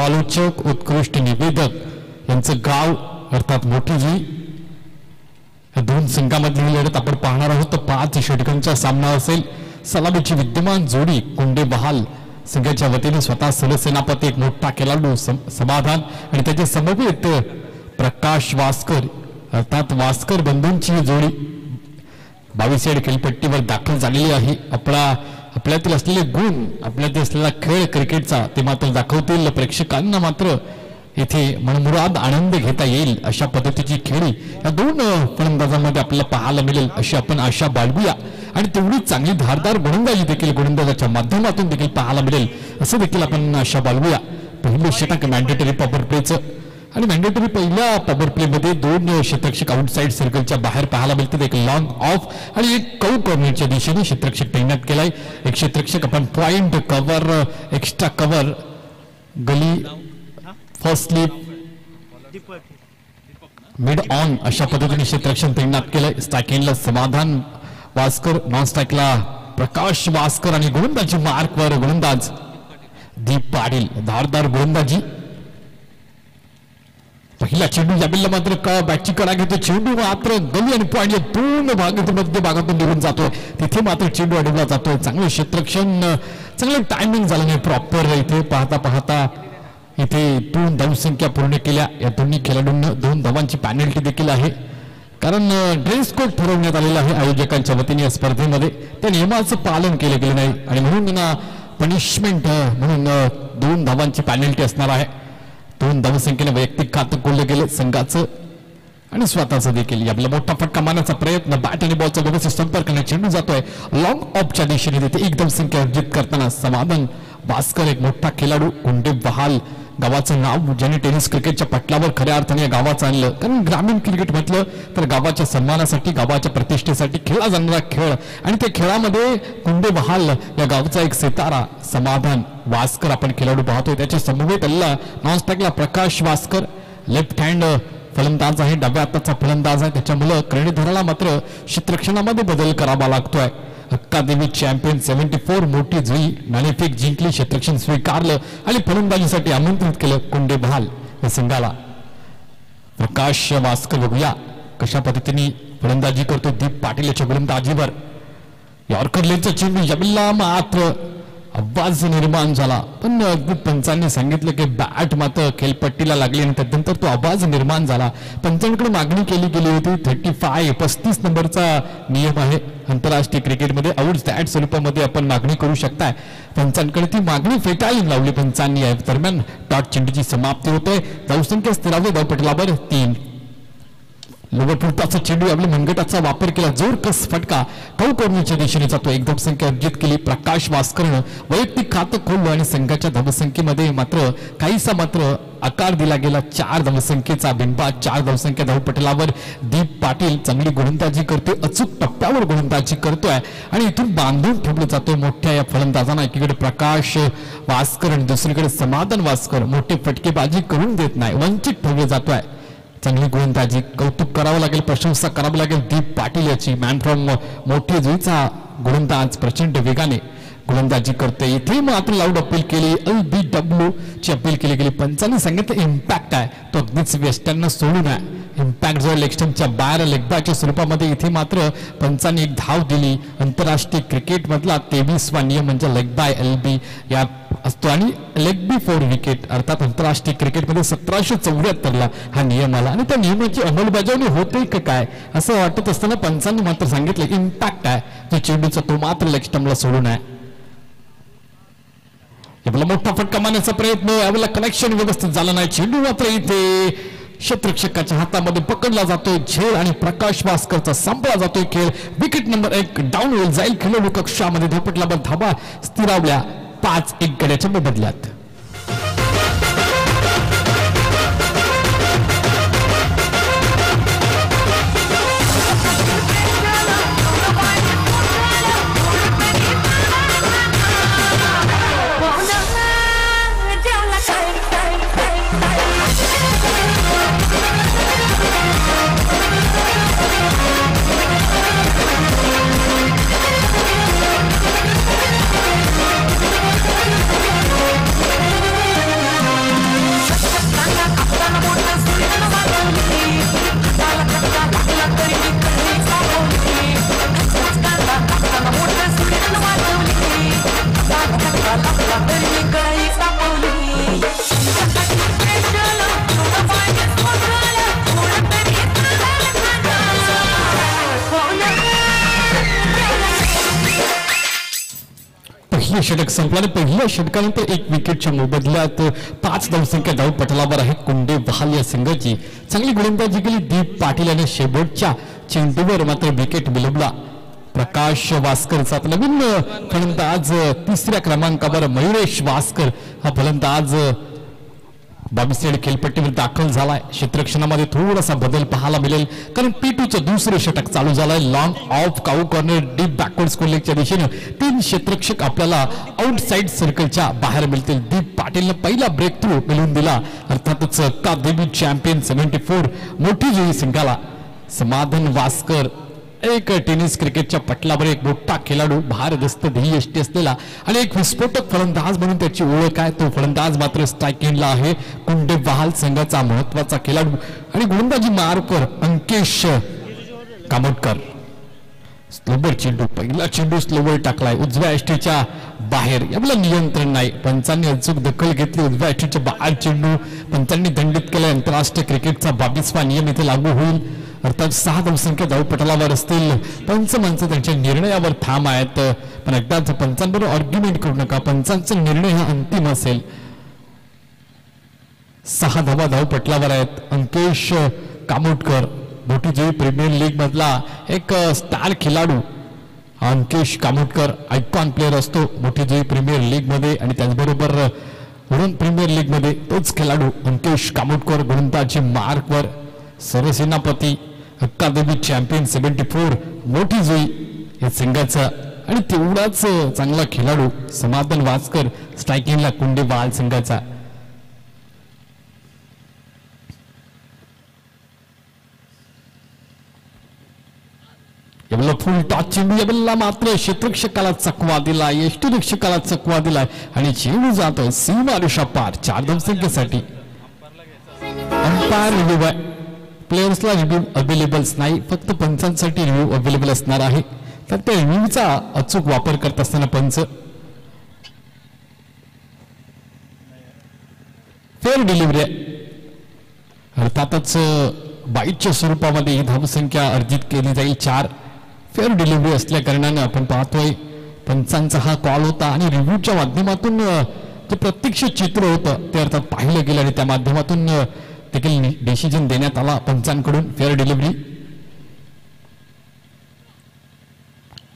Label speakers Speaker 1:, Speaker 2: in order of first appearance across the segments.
Speaker 1: समालोचक उत्कृष्ट निवेदक यांचं गाव अर्थात मोठीजी या दोन संघामधली लढत आपण पाहणार आहोत. तर 5 षटकांचा सामना असेल. सलामीची विद्यमान जोडी कोंडे बहाल संघाच्या वतीने स्वतः सलसेनापती एक मोठा खेळाडू समाधान आणि त्याचे समवेत प्रकाश वास्कर अर्थात वास्कर बंधूंची जोडी 22 खेळपट्टीवर दाखल झालेली आहे. आपल्यातील असलेले गुण आपल्यातील असलेला खेळ क्रिकेटचा ते मात्र दाखवतील. प्रेक्षकांना मात्र इथे मनमुराद आनंद घेता येईल अशा पद्धतीची खेळी या दोन फलंदाजांमध्ये आपल्याला पाहायला मिळेल अशी आपण आशा बाळगूया. आणि तेवढी चांगली धारदार गोलंदाजी देखील गोलंदाजाच्या माध्यमातून देखील पाहायला मिळेल असं देखील आपण आशा बाळगूया. पहिले षटक मॅन्डेटरी पॉवर प्लेचं आणि मॅन्डेटरी पहिल्या पॉवर प्ले मध्ये 2 क्षेत्ररक्षक आउटसाइड सर्कलच्या बाहेर पाहायला मिळतात. एक लॉंग ऑफ आणि एक कौ कॉर्नरच्या दिशेने क्षेत्ररक्षक तैनात केलाय. एक क्षेत्ररक्षक आपण point cover extra cover gully first slip mid on अशा पद्धतीने क्षेत्ररक्षण तैनात केलंय. स्ट्रायकिंगला समाधान वास्कर नॉन स्ट्राईकला प्रकाश वास्कर आणि गोलंदाजी मार्कवर गोलंदाज दीप पाटील धारदार गोलंदाजी. पहिला चेंडू याबिलला मात्र बॅटची कडा घेतो. चेंडू मात्र गली आणि पॉइंट या दोन मध्य भागातून निघून जातोय. तिथे मात्र चेंडू अडवला जातोय. चांगलं क्षेत्ररक्षण चांगलं टायमिंग झालं नाही प्रॉपर. इथे पाहता इथे 2 धावसंख्या पूर्ण केल्या. या दोन्ही खेळाडूंना 2 धावांची पॅनल्टी देखील आहे कारण ड्रेस कोड ठरवण्यात आलेला आहे आयोजकांच्या वतीने या स्पर्धेमध्ये. त्या नियमाचं पालन केलं गेलं नाही आणि म्हणून त्यांना पनिशमेंट म्हणून 2 धावांची पॅनल्टी असणार आहे. 2 धावसंख्येने वैयक्तिक खातं खोललं गेलं संघाचं आणि स्वतःचं देखील. आपला मोठा फटका मारण्याचा प्रयत्न बॅट आणि बॉलचा व्यवस्थित संपर्क करण्यात चेंडू जातोय लॉंग ऑफच्या दिशेने. तिथे 1 धावसंख्या अर्जित करताना समाधान वास्कर एक मोठा खेळाडू कोंडे बहाल गावाचं नाव ज्याने टेनिस क्रिकेटच्या पटलावर खऱ्या अर्थाने या गावाचं आणलं. कारण ग्रामीण क्रिकेट म्हटलं तर गावाच्या सन्मानासाठी गावाच्या प्रतिष्ठेसाठी खेळला जाणारा खेळ आणि त्या खेळामध्ये कोंडे बहाल या गावचा एक सितारा समाधान वास्कर आपण खेळाडू पाहतोय. त्याच्या समवेत नॉन स्ट्राईकला प्रकाश वास्कर लेफ्ट हँड फलंदाज आहे. डाव्या हाताचा फलंदाज आहे. त्याच्यामुळे कर्णधाराला मात्र क्षेत्ररक्षणामध्ये बदल करावा लागतोय. अक्कादेवी चॅम्पियन 74 मोठी जुई नाणेफेक जिंकली. क्षेत्ररक्षण स्वीकारलं आणि फलंदाजीसाठी आमंत्रित केलं कोंडे बहाल या संघाला. प्रकाश वास्कर बघूया कशा पद्धतीने फलंदाजी करतो दीप पाटील याच्या गोलंदाजीवर. यॉर्कर लेनचा चेंडू याबिलला मात्र आवाज निर्माण झाला पण पंचांनी सांगितलं की बॅट मात्र खेळपट्टीला लागली आणि त्यानंतर तो आवाज निर्माण झाला. पंचांकडे मागणी केली गेली होती 35 नंबरचा नियम आहे आंतरराष्ट्रीय क्रिकेटमध्ये. आउट दॅट स्वरूपामध्ये आपण मागणी करू शकताय. पंचांकडे ती मागणी फेटाळून लावली पंचांनी. या दरम्यान डॉट चेंडूची समाप्ती होते. धावसंख्या स्थिरावली धावपटलावर 3. लोवरपुरताचा चेंडू आपल्या मनगटाचा वापर केला. जोरकस फटका कौ कॉर्नरच्या दिशेने जातो. 1 धावसंख्या अर्जित केली. प्रकाश वास्करनं वैयक्तिक खातं खोललं आणि संघाच्या धावसंख्येमध्ये मात्र काहीसा मात्र आकार दिला गेला. 4 धावसंख्येचा बिनबाद. 4 धावसंख्या धावपटलावर दीप पाटील चांगली गोलंदाजी करतोय. अचूक टप्प्यावर गोलंदाजी करतोय आणि इथून बांधून ठेवलं जातोय मोठ्या या फलंदाजांना. एकीकडे प्रकाश वास्कर आणि दुसरीकडे समाधान वास्कर मोठी फटकेबाजी करून देत नाही. वंचित ठेवलं जातोय. चांगली गोलंदाजी कौतुक करावं लागेल प्रशंसा करावी लागेल दीप पाटील याची. मॅन फ्रॉम मोठी जुईचा गोलंदाज प्रचंड वेगाने गोलंदाजी करते. इथे मात्र लाऊड अपील केली. LBW ची अपील केली गेली. पंचांनी सांगितलं इम्पॅक्ट आहे तो अगदीच वेस्टर्न सोडून आहे. इम्पॅक्ट जो लेग स्टंपच्या बाहेर लेग बॅकच्या स्वरूपामध्ये इथे मात्र पंचांनी एक धाव दिली. आंतरराष्ट्रीय क्रिकेट मधला 23वा नियम म्हणजे लेग बाय LB या असतो आणि लेग बी 4 विकेट अर्थात आंतरराष्ट्रीय क्रिकेटमध्ये 1774ला हा नियम आला आणि त्या नियमाची अंमलबजावणी होते का काय असं वाटत असताना पंचांनी मात्र सांगितलं इम्पॅक्ट आहे जो चेंडूचा तो मात्र लेग स्टंपला सोडून आहे. आपला मोठा फटका मारण्याचा प्रयत्न यावेळेला कनेक्शन व्यवस्थित झालं नाही. चेंडू मात्र इथे क्षेत्ररक्षकाच्या हातामध्ये पकडला जातोय. झेल आणि प्रकाश वास्करचा संपला जातोय खेळ. विकेट नंबर 1 डाऊन होईल जाईल. खेळाडू कक्षामध्ये धावपटलावर धाबा स्थिरावल्या 5-1 गड्याच्या बदल्यात. षटक संपल्याने पहिल्या षटकानंतर 1 विकेटच्या मोबदल्यात 5 धावसंख्या धावपटलावर आहे कुंडे बहाल या संघाची. चांगली गोलंदाजी केली दीप पाटील याने शेवटच्या चेंडूवर मात्र विकेट मिळवला. प्रकाश वास्करचा नवीन फलंदाज 3ऱ्या क्रमांकावर मयुरेश वास्कर हा फलंदाज 22 खेळपट्टीवर दाखल झालाय. क्षेत्ररक्षणामध्ये थोडासा बदल पाहायला मिळेल कारण P2चं दुसरं षटक चालू झालंय. Long of cow corner deep backward score लेगच्या दिशेने 3 क्षेत्ररक्षक आपल्याला आउटसाइड सर्कलच्या बाहेर मिळतील. दीप पाटीलने पहिला ब्रेक थ्रू मिळवून दिला. अर्थातच अकादमी चॅम्पियन 74 मोठी जुळी संघाला. समाधान वास्कर एक टेनिस क्रिकेटच्या पटलावर एक मोठा खेळाडू, भारदस्त ध्येयष्टी असलेला आणि एक विस्फोटक फलंदाज म्हणून त्याची ओळख आहे. तो फलंदाज मात्र स्ट्रायकिंगला आहे. कुंडे बहाल संघाचा महत्वाचा खेळाडू आणि गोलंदाजी मार्कर अंकेश कामोटकर. स्लोवर चेंडू, पहिला चेंडू स्लोवर टाकलाय उजव्या यष्टीच्या बाहेर. याला नियंत्रण नाही. पंचांनी अचूक दखल घेतली. उजव्या यष्टीच्या बाहेर चेंडू पंचांनी दंडित केलाय. आंतरराष्ट्रीय क्रिकेटचा 22वा नियम इथे लागू होईल. अर्थात 6 धावसंख्या धावपटलावर असतील. पंच माणसं त्यांच्या निर्णयावर ठाम आहेत. पण एकदाच पंचांबरोबर आर्ग्युमेंट करू नका. पंचांचा निर्णय हा अंतिम असेल. 6 धावा धावपटलावर आहेत. अंकेश कामोटकर मोठी जुळी प्रीमियर लीग मधला एक स्टार खेळाडू. अंकेश कामोटकर आयकॉन प्लेअर असतो मोठी जुळी प्रीमियर लीग मध्ये आणि त्याचबरोबर वरुण प्रीमियर लीग मध्ये तोच खेळाडू अंकेश कामोटकर गोलंदाजी मार्कवर सरसेनापती अकादमी चॅम्पियन 74 मोठी जुई या संघाचा आणि तेवढाच चांगला खेळाडू समाधान वास्कर स्ट्रायकिंगला कुंडे बहाल संघाचा. यावेळेला फुल टॉस चेंडू, यावेळेला मात्र क्षेत्ररक्षकाला चकवा दिला, यष्टीरक्षकाला चकवा दिलाय आणि चेंडू जातोय सीमा रेषा पार 4 धावसंख्येसाठी. अंपायर रिव्ह्यू आहे. प्लेयर्सला रिव्ह्यू अवेलेबल्स नाही, फक्त पंचांसाठी रिव्ह्यू अवेलेबल असणार आहे. तर त्या रिव्ह्यूचा अचूक वापर करत असताना पंच फेअर डिलिव्हरी अर्थातच बाईटच्या स्वरूपामध्ये ही धावसंख्या अर्जित केली जाईल. 4 फेअर डिलिव्हरी असल्या कारणाने आपण पाहतोय पंचांचा हा कॉल होता आणि रिव्ह्यूच्या माध्यमातून जे प्रत्यक्ष चित्र होतं ते अर्थात पाहिलं गेलं आणि त्या माध्यमातून देखील डिसिजन देण्यात आला पंचांकडून फेअर डिलिव्हरी.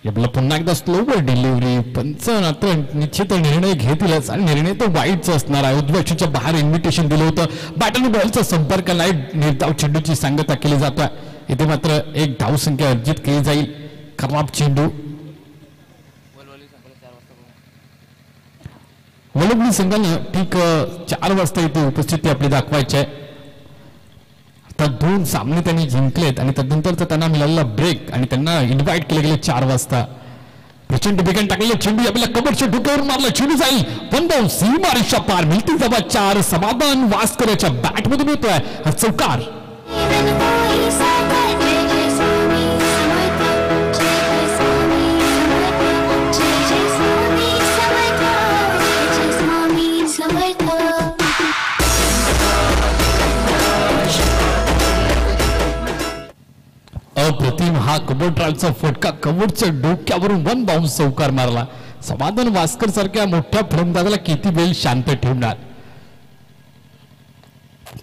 Speaker 1: याला पुन्हा एकदा स्लोवर डिलिव्हरी. पंच मात्र निश्चित निर्णय घेतीलच आणि निर्णय तो वाईटचा असणार आहे. उद्वेष्टीच्या बाहेर इन्व्हिटेशन दिलं होतं. बॅट आणि बॉलचा संपर्क नाही, निर्धाव चेंडूची सांगता केली जातोय. इथे मात्र 1 धावसंख्या अर्जित केली जाईल. खराब चेंडू. वलवली संघाने ठीक 4 वाजता इथे उपस्थिती आपली दाखवायची आहे. तर 2 सामने त्यांनी जिंकलेत आणि त्यानंतर त्यांना मिळालेला ब्रेक आणि त्यांना इन्व्हाइट केले गेले 4 वाजता. प्रचंड बेगन टाकलेला चेंडू आपल्या कबरच्या डोक्यावर मारला. चेंडू जाईल 1 धाव सीमा रेषा पार. मिळतील जवळ 4. समाधान वास्करच्या बॅट मधून येतोय हा चौकार. अप्रतिम हा कव्हर ड्राईव्हचा फटका कव्हरच्या डोक्यावरून 1 बाउन्स चौकार मारला. समाधान वास्कर सारख्या मोठ्या फलंदाजाला किती वेळ शांत ठेवणार.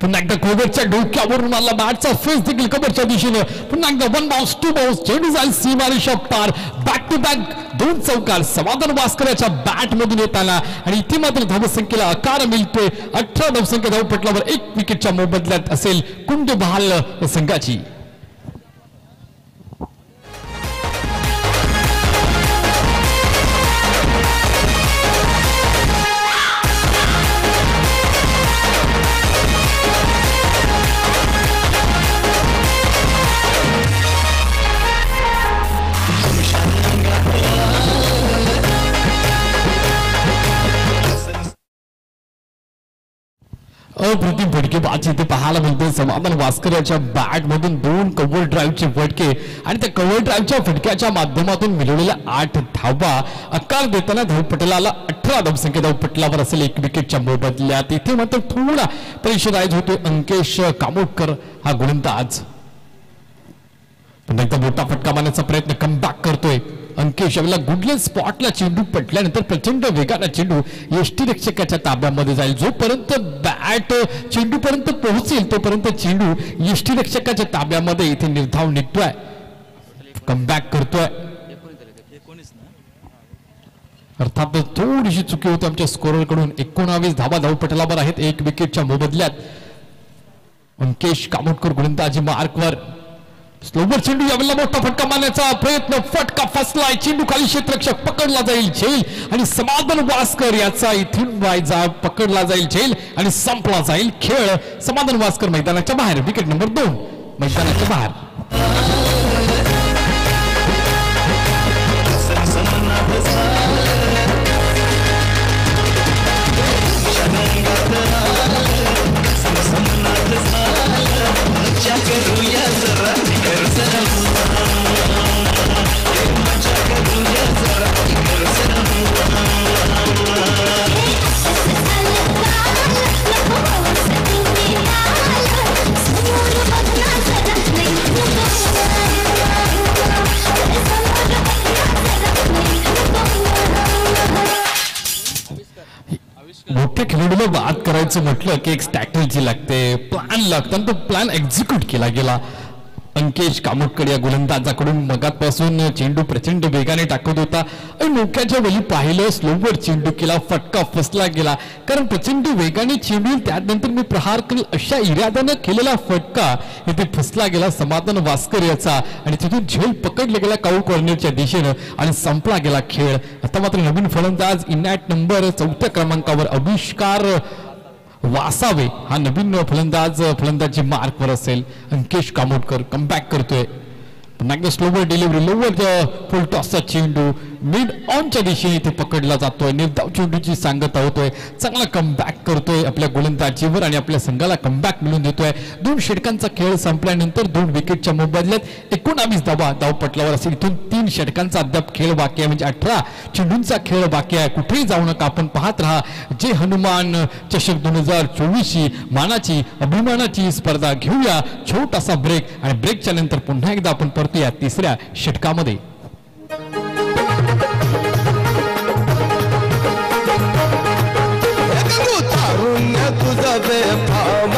Speaker 1: पुन्हा एकदा कव्हरच्या डोक्यावरून मारला. बॅटचा फेस देखील कव्हरच्या दिशेने. पुन्हा एकदा 1 बाउन्स 2 बाउन्स. चेंडू जाईल सीमा रेषा पार. बॅक टू बॅक 2 चौकार समाधान वास्करच्या बॅट मधून येताना आणि इथे मात्र धावसंख्येला आकार मिळतोय. 18 धावसंख्या धावपटलावर 1 विकेटच्या मोबदल्यात असेल कुंडे बहाल संघाची. अप्रतिम फटकेबाजी इथे पाहायला मिळते. समाधान वास्कर याच्या बॅट मधून 2 कव्हर ड्राईव्हचे फटके आणि त्या कव्हर ड्राईव्हच्या फटक्याच्या माध्यमातून मिळवलेल्या 8 धावा आकार देताना धावपटलाला 18 धावसंख्या धावपटलावर असेल 1 विकेटच्या मोबदल्यात. इथे मात्र थोडा प्रेशराईज होतो अंकेश कामोटकर हा गोलंदाज. पुन्हा एकदा मोठा फटका मारण्याचा प्रयत्न कमबॅक करतोय अंकेश. यावेळेला गुडलेस स्पॉटला चेंडू पडल्यानंतर प्रचंड वेगाने चेंडू यष्टीरक्षकाच्या ताब्यामध्ये जाईल. जोपर्यंत बॅट चेंडूपर्यंत पोहोचेल तोपर्यंत चेंडू यष्टीरक्षकाच्या ताब्यामध्ये इथे निर्धाव निघतोय. कमबॅक करतोय. अर्थात थोडीशी चुकी होती आमच्या स्कोररकडून. 19 धावा धावपटलावर आहेत 1 विकेटच्या मोबदल्यात. अंकेश कामोटकर गोलंदाजी मार्कवर. स्लोवर चेंडू यावेळेला मोठा फटका मारण्याचा प्रयत्न. फटका फसलाय. चेंडू खाली क्षेत्ररक्षक पकडला जाईल झेल आणि समाधान वास्कर याचा इथून पकडला जाईल झेल आणि संपला जाईल खेळ. समाधान वास्कर मैदानाच्या बाहेर. विकेट नंबर 2 मैदानाच्या बाहेर. मोठ्या खेळाडूला बात करायचं म्हटलं की एक स्ट्रॅटेजी लागते, प्लॅन लागतं आणि तो प्लॅन एक्झिक्यूट केला गेला. अंकेश कामोटकर या गोलंदाजाकडून मगापासून चेंडू प्रचंड वेगाने टाकत होता आणि मोक्याच्या वेळी पाहिलं स्लोवर चेंडू केला. फटका फसला गेला कारण प्रचंड वेगाने चेंडू त्यानंतर मी प्रहार करेल अशा इराद्यानं केलेला फटका इथे फसला गेला समाधान वास्कर याचा आणि तिथून झेल पकडला गेला काऊ कॉर्नरच्या दिशेनं आणि संपला गेला खेळ. आता मात्र नवीन फलंदाज इनॅट नंबर 4 क्रमांकावर अविष्कार वासावे हा नवीन फलंदाजी मार्कवर असेल. अंकेश कामोटकर कमबॅक करतोय. पुन्हा एकदा स्लोवर डिलिव्हरी. लोवर फुल टॉसचा चेंडू मिड ऑनच्या दिशेने इथे पकडला जातोय. निर्धाव चेंडूची सांगता होतोय. चांगला कमबॅक करतोय आपल्या गोलंदाजीवर आणि आपल्या संघाला कमबॅक मिळून देतोय. 2 षटकांचा खेळ संपल्यानंतर 2 विकेटच्या मोबदल्यात 19 धावपटलावर असेल. इथून 3 षटकांचा अद्याप खेळ बाकी आहे म्हणजे 18 चेंडूंचा खेळ बाकी आहे. कुठेही जाऊ नका. आपण पाहत राहा जे हनुमान चषक 2024 मानाची अभिमानाची स्पर्धा. घेऊया छोटासा ब्रेक आणि ब्रेकच्या नंतर पुन्हा एकदा आपण परतूया 3ऱ्या षटकामध्ये.
Speaker 2: तुझं बेफाम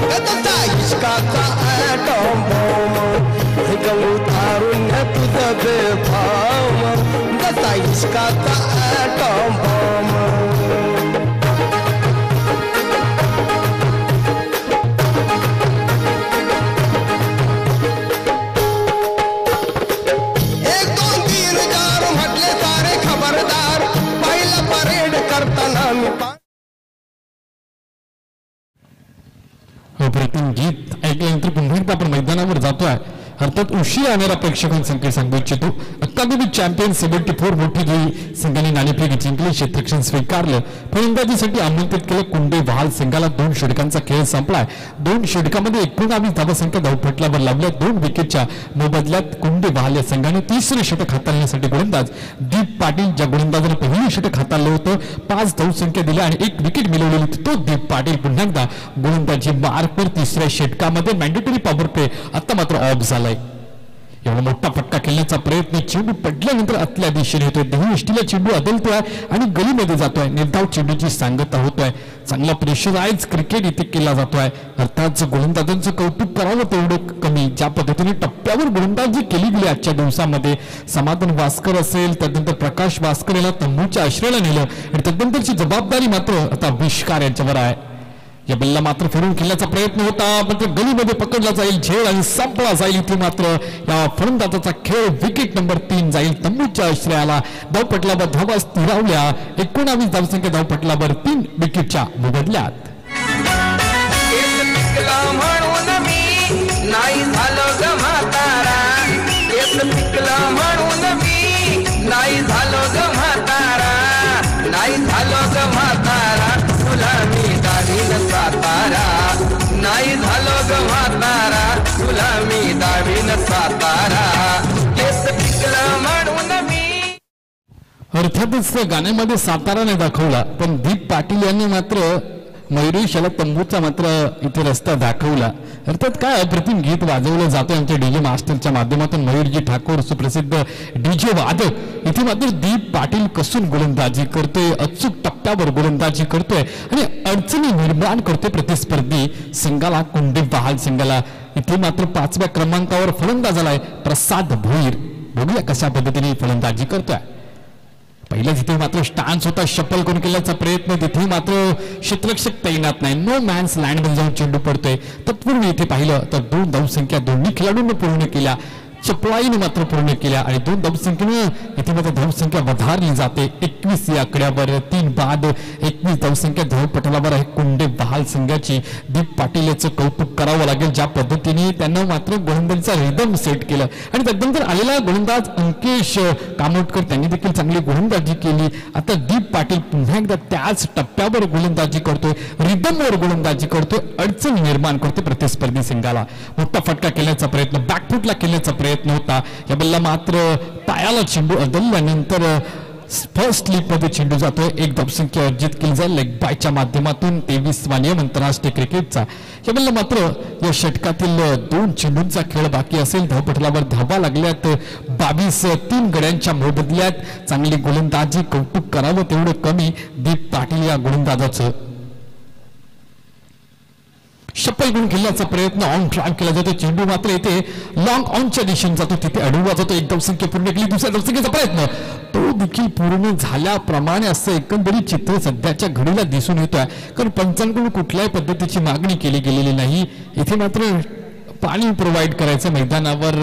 Speaker 2: गदता इश्काचा ॲटम बॉम्ब तारुण्य तुझं बेफाम गदता इश्काचा ॲटम बॉम्ब. एक 2 3 4 म्हटले सारे खबरदार पहिला परेड करताना मी
Speaker 1: अप्रतिम गीत ऐकल्यानंतर पुन्हा एकदा आपण मैदानावर जातोय. अर्थात उशीर येणाऱ्या प्रेक्षकांसाठी सांगू इच्छितो अकादमी चॅम्पियन 74 मोठी जोडी संघाने नाणेफेक जिंकली. क्षेत्ररक्षण स्वीकारलं. फलंदाजीसाठी आमंत्रित केलं. कुंडे बहाल संघाला 2 षटकांचा खेळ संपलाय. 2 षटकामध्ये 19 धावसंख्या धावपटलावर लावल्या. 2 विकेटच्या मोबदल्यात कुंडे बहाल या संघाने 3रे षटक हाताळण्यासाठी गोलंदाज दीप पाटील ज्या गोलंदाजाने पहिलं षटक हाताळलं होतं 5 धावसंख्या दिल्या आणि 1 विकेट मिळवलेली तो दीप पाटील पुन्हा एकदा गोलंदाजी मार्कवर 3ऱ्या षटकामध्ये मॅन्डेटरी पॉवर प्ले आता मात्र ऑफ झालाय. एवढा मोठा फटका खेळण्याचा प्रयत्न चेंडू पडल्यानंतर आतल्या दिशेने होतोय. दहीष्टीला चेंडू अदलतोय आणि गलीमध्ये जातोय. निर्धाव चेंडूची सांगता होतोय. चांगला प्रेशराइज क्रिकेट इथे केला जातोय. अर्थात गोलंदाजांचं कौतुक करावं तेवढं कमी. ज्या पद्धतीने टप्प्यावर गोलंदाजी केली गेली आजच्या दिवसामध्ये समाधान वास्कर असेल त्यानंतर प्रकाश वास्कर याला तंबूच्या आश्रयाला नेलं आणि त्यानंतरची जबाबदारी मात्र आता अविष्कार यांच्यावर आहे. या बल्ला मात्र फिरून खेळण्याचा प्रयत्न होता मात्र गलीमध्ये पकडला जाईल झेल आणि संपला जाईल. इथे मात्र या फलंदाजाचा खेळ. विकेट नंबर 3 जाईल तंबूच्या आश्रयाला. धावपटलावर धावा स्थिरावल्या. 19 धावसंख्या धावपटलावर 3 विकेटच्या मोबदल्यात.
Speaker 2: नाही झालो ग म्हातारा तुला मी दावीन सातारा केस पिकलं म्हणून मी.
Speaker 1: अर्थातच गाण्यामध्ये सातारा नाही दाखवला पण दीप पाटील यांनी मात्र मयुरेश याला तंबूचा मात्र इथे रस्ता दाखवला. अर्थात काय अप्रतिम गीत वाजवलं जातं आमच्या डीजे मास्टरच्या माध्यमातून. मयूरजी ठाकूर सुप्रसिद्ध डीजे वादक इथे मात्र दीप पाटील कसून गोलंदाजी करतोय, अचूक टप्प्यावर गोलंदाजी करतोय आणि अडचणी निर्माण करतोय प्रतिस्पर्धी संघाला, कुंडे बहाल संघाला. इथे मात्र 5व्या क्रमांकावर फलंदाज आलाय प्रसाद भोईर. बघूया कशा पद्धतीने फलंदाजी करतोय. पहिल्याच इथे मात्र स्टान्स होता, शपल करून केल्याचा प्रयत्न, तिथे मात्र क्षेत्ररक्षक तैनात नाही, नो मॅन्स लँड मध्ये जाऊन चेंडू पडतोय. तत्पूर्वी इथे पाहिलं तर 2 धावसंख्या दोन्ही खेळाडूंनी पूर्ण केल्या, चपळाईने मात्र पूर्ण केल्या आणि 2 धावसंख्येने इथे मात्र धावसंख्या वधारली जाते. 21 या आकड्यावर 3 बाद 21 धावसंख्या धावपटलावर आहे कुंडे बहाल संघाची. दीप पाटील याचं कौतुक करावं लागेल, ज्या पद्धतीने त्यांना मात्र गोलंदाजीचा रिदम सेट केलं. आणि त्यानंतर आलेला गोलंदाज अंकेश कामोटकर त्यांनी देखील चांगली गोलंदाजी केली. आता दीप पाटील पुन्हा एकदा त्याच टप्प्यावर गोलंदाजी करतोय, रिदमवर गोलंदाजी करतोय, अडचण निर्माण करतोय प्रतिस्पर्धी संघाला. मोठा फटका केल्याचा प्रयत्न, बॅकफुटला केल्याचा प्रयत्न होता. या बल्ला मात्र पायाला चेंडू अडवल्यानंतर फर्स्ट लीग मध्ये चेंडू जातोय. 1 धावसंख्या अर्जित केली जाईल लेग बायच्या माध्यमातून. 23वा नियम आंतरराष्ट्रीय क्रिकेटचा. या बल्ला मात्र या षटकातील 2 चेंडूंचा खेळ बाकी असेल. धावपटलावर धावा लागल्यात 22 3 गड्यांच्या मोबदल्यात. चांगली गोलंदाजी, कौतुक करावं तेवढं कमी दीप पाटील या गोलंदाजाचं. शपल गुण खेळण्याचा प्रयत्न, ऑन ड्राईव्ह केला जातो, चेंडू मात्र येथे लॉंग ऑनच्या दिशेने जातो, तिथे अडवला जातो. 1 धावसंख्या पूर्ण केली, दुसऱ्या धावसंख्येचा प्रयत्न तो देखील पूर्ण झाल्याप्रमाणे असं एकंदरीत चित्र सध्याच्या घडीला दिसून येतोय. कारण पंचांकडून कुठल्याही पद्धतीची मागणी केली गेलेली नाही. इथे मात्र पाणी प्रोव्हाइड करायचं मैदानावर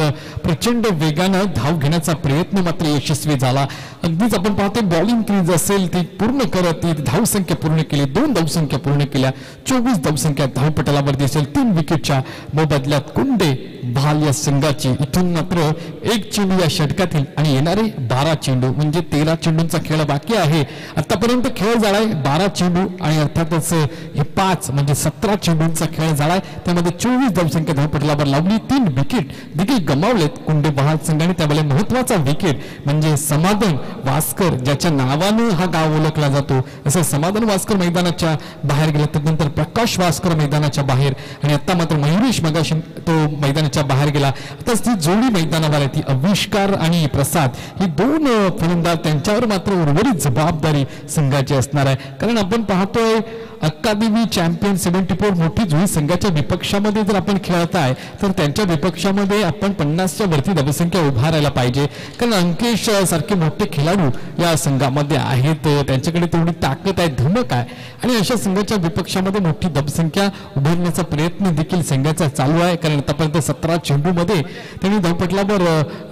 Speaker 1: प्रचंड वेगानं धाव घेण्याचा प्रयत्न मात्र यशस्वी झाला. अगदीच आपण पाहतो बॉलिंग क्रीज असेल ती पूर्ण करत ती धावसंख्या पूर्ण केली, 2 धावसंख्या पूर्ण केल्या, 24 धावसंख्या धावपटलावर दिसेल. 3 विकेटच्या मोबदल्यात कुंडे बहाल या संघाची. इथून मात्र 1 चेंडू या षटकातील आणि येणारे 12 चेंडू म्हणजे 13 चेंडूंचा खेळ बाकी आहे. आतापर्यंत खेळ झालाय 12 चेंडू आणि अर्थातच हे 5 म्हणजे 17 चेंडूंचा खेळ झालाय. त्यामध्ये 24 धावसंख्या धावपटलावर लावली, 3 विकेट देखील गमावलेत कुंडे बहाल संघाने. त्यावेळेला महत्वाचा विकेट म्हणजे समाधान वास्कर, ज्याच्या नावानं हा गाव ओळखला जातो, असं समाधान वास्कर मैदानाच्या बाहेर गेला. त्यानंतर प्रकाश वास्कर मैदानाच्या बाहेर आणि आता मात्र मयुरेश मगाशी तो मैदानाच्या बाहेर गेला. आता ती जोडी मैदानावर आहे ती अविष्कार आणि प्रसाद, ही 2 फलंदाज, त्यांच्यावर मात्र उर्वरित जबाबदारी संघाची असणार आहे. कारण आपण पाहतोय अकादमी चॅम्पियन 74 मोठी जुळी संघाच्या विपक्षामध्ये जर आपण खेळत आहे तर त्यांच्या विपक्षामध्ये आपण 50च्या वरती धावसंख्या उभारायला पाहिजे. कारण अंकेश सारखे मोठे खेळाडू या संघामध्ये आहेत, त्यांच्याकडे तेवढी ताकद आहे, धमक आहे आणि अशा संघाच्या विपक्षामध्ये मोठी धावसंख्या उभारण्याचा प्रयत्न देखील संघाचा चालू आहे. कारण आतापर्यंत 17 चेंडूमध्ये त्यांनी धावपटलावर